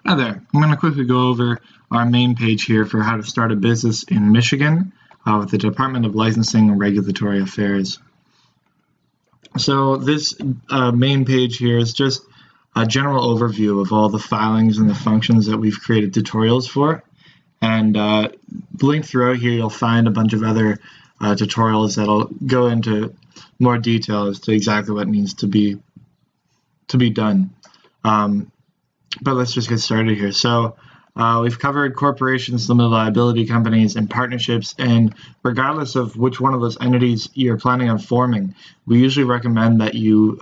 Hi there. I'm going to quickly go over our main page here for how to start a business in Michigan with the Department of Licensing and Regulatory Affairs. So this main page here is just a general overview of all the filings and the functions that we've created tutorials for. And linked throughout here, you'll find a bunch of other tutorials that'll go into more detail as to exactly what needs to be done. But let's just get started here. So we've covered corporations, limited liability companies, and partnerships. And regardless of which one of those entities you're planning on forming, we usually recommend that you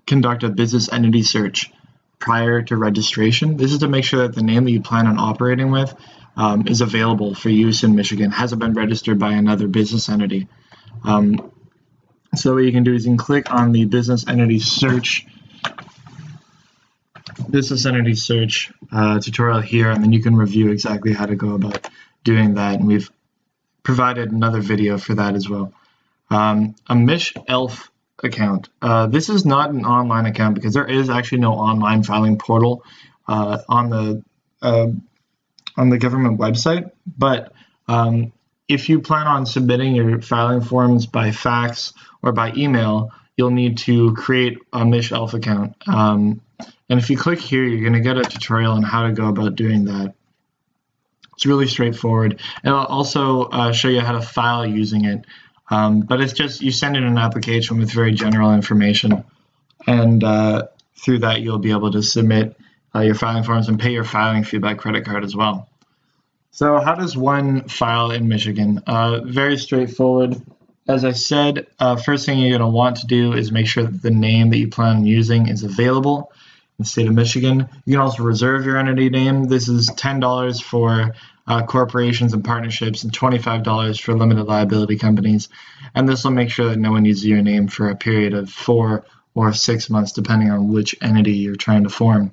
conduct a business entity search prior to registration. This is to make sure that the name that you plan on operating with is available for use in Michigan, hasn't been registered by another business entity. So what you can do is you can click on the business entity search tutorial here, and then you can review exactly how to go about doing that. And we've provided another video for that as well. A MishElf account. This is not an online account because there is actually no online filing portal on the government website. But if you plan on submitting your filing forms by fax or by email, you'll need to create a MishElf account. And if you click here, you're going to get a tutorial on how to go about doing that. It's really straightforward. And I'll also show you how to file using it. But it's just, you send in an application with very general information. And through that, you'll be able to submit your filing forms and pay your filing fee by credit card as well. So how does one file in Michigan? Very straightforward. As I said, first thing you're going to want to do is make sure that the name that you plan on using is available in the state of Michigan. You can also reserve your entity name. This is $10 for corporations and partnerships and $25 for limited liability companies. And this will make sure that no one uses your name for a period of 4 or 6 months, depending on which entity you're trying to form.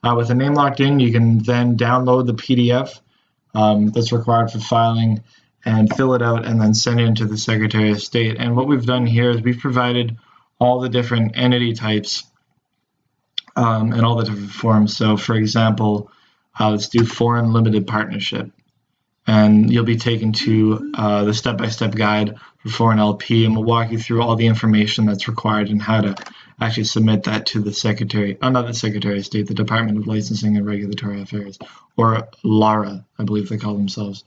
With the name locked in, you can then download the PDF that's required for filing and fill it out and then send it into the Secretary of State. And what we've done here is we've provided all the different entity types and all the different forms. So for example, let's do foreign limited partnership. And you'll be taken to the step-by-step guide for foreign LP, and we'll walk you through all the information that's required and how to actually submit that to the Secretary, not the Secretary of State, the Department of Licensing and Regulatory Affairs, or LARA, I believe they call themselves.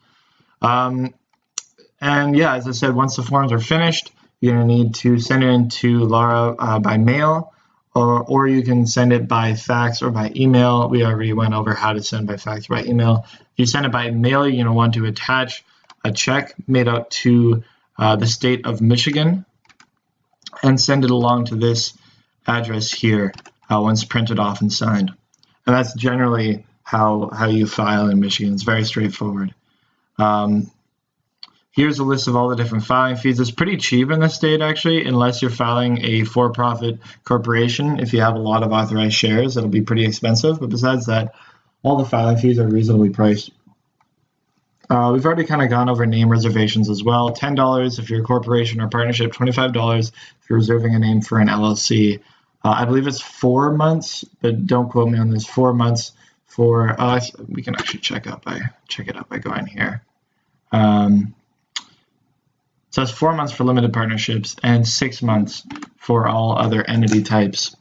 And yeah, as I said, once the forms are finished, you're going to need to send it into LARA by mail, or you can send it by fax or by email. We already went over how to send by fax or by email. If you send it by mail, you're going to want to attach a check made out to the state of Michigan and send it along to this address here once printed off and signed. And that's generally how you file in Michigan. It's very straightforward. Here's a list of all the different filing fees. It's pretty cheap in the state, actually, unless you're filing a for-profit corporation. If you have a lot of authorized shares, it'll be pretty expensive. But besides that, all the filing fees are reasonably priced. We've already kind of gone over name reservations as well. $10 if you're a corporation or partnership, $25 if you're reserving a name for an LLC. I believe it's 4 months, but don't quote me on this. 4 months for we can actually check it out by going here. So it's 4 months for limited partnerships and 6 months for all other entity types.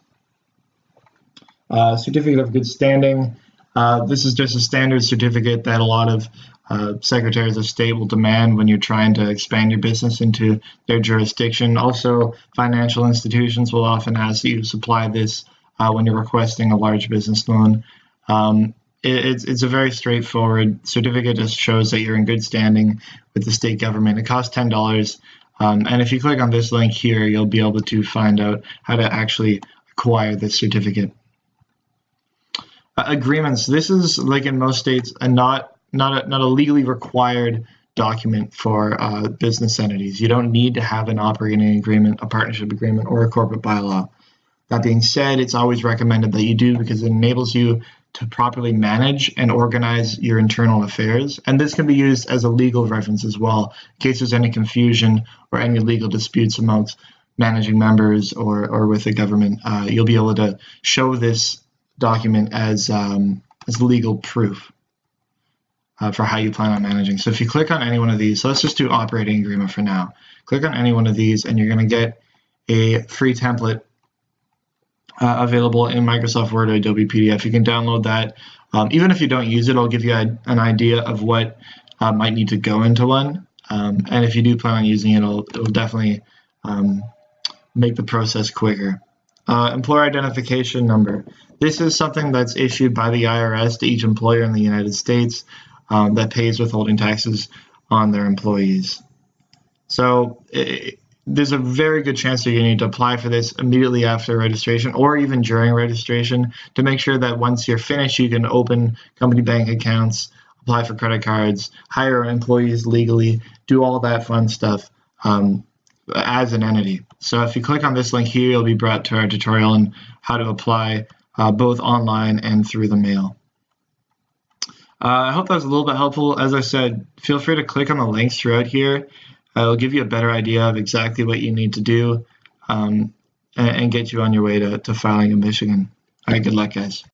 Certificate of good standing. This is just a standard certificate that a lot of secretaries of state will demand when you're trying to expand your business into their jurisdiction. Also, financial institutions will often ask that you supply this when you're requesting a large business loan. It's a very straightforward certificate. Just shows that you're in good standing with the state government. It costs $10. And if you click on this link here, you'll be able to find out how to actually acquire this certificate. Agreements. This is, like in most states, not a legally required document for business entities. You don't need to have an operating agreement, a partnership agreement, or a corporate bylaw. That being said, it's always recommended that you do because it enables you to properly manage and organize your internal affairs. And this can be used as a legal reference as well, in case there's any confusion or any legal disputes amongst managing members or with the government. You'll be able to show this document as legal proof for how you plan on managing. So if you click on any one of these, so let's just do operating agreement for now. Click on any one of these and you're going to get a free template available in Microsoft Word or Adobe PDF. You can download that. Even if you don't use it, it'll give you an idea of what might need to go into one. And if you do plan on using it, it'll definitely make the process quicker. Employer identification number. This is something that's issued by the IRS to each employer in the United States that pays withholding taxes on their employees. So there's a very good chance that you need to apply for this immediately after registration or even during registration to make sure that once you're finished, you can open company bank accounts, apply for credit cards, hire employees legally, do all that fun stuff as an entity. So if you click on this link here, you'll be brought to our tutorial on how to apply both online and through the mail. I hope that was a little bit helpful. As I said, feel free to click on the links throughout here. It'll give you a better idea of exactly what you need to do and get you on your way to filing in Michigan. All right, good luck, guys.